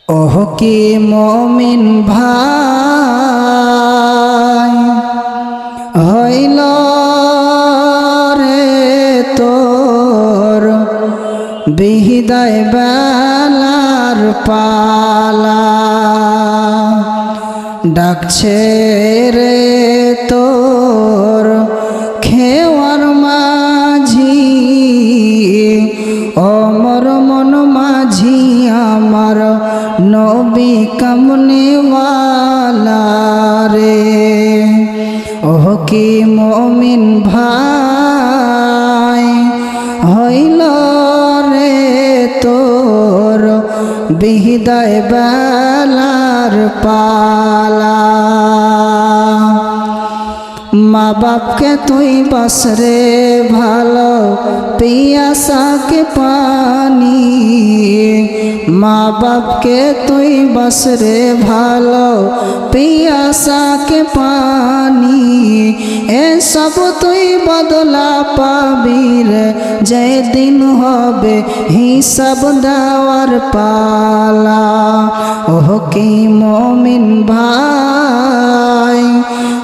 ওহ কি মুমিন ভাই হইল রে তোর বিদায় বেলার পালা, ডাকছে রে তোর খেওয়ার মাঝি, অমর মন মাঝি আমার নবী কামনেওয়ালা রে। ওহ কি মুমিন ভাই হইল রে তোর বিদায় বেলার পালা, মা বাপকে তুই বসরে ভালো পিয়াসাকে পানি, মা বাপকে তুই বসরে ভালো পিয়াসাকে পানি, এসব তুই বদলা পাবি রে যেদিন হবে হিসাব দেওয়ার পালা। ওহ কি মুমিন ভাই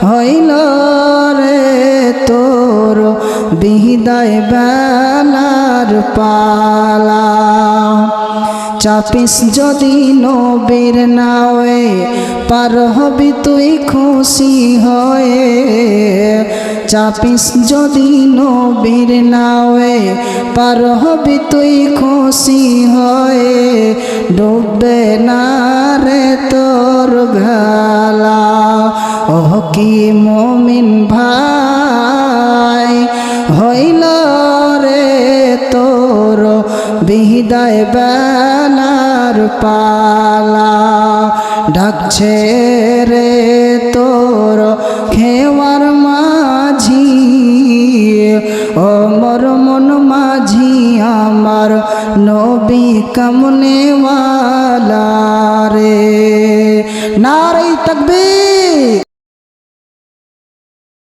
হইল রে তোর বিদায় বেলার পালা, চাপিস যদি নবীর নাওয়ে পার হবি তুই খুশি হয়ে, চাপিস যদি নবীর নাওয়ে পার হবি তুই খুশি হয়ে, ডুববে না রে তোর ভেলা। ওহ কি মুমিন ভাই হইল রে তোর বিদায় বেলার পালা, ডাকছে রে তোর খেওয়ার মাঝি, অমর মন মাঝি আমার নবী কামনেওয়ালা রে। নারে তাকবীর।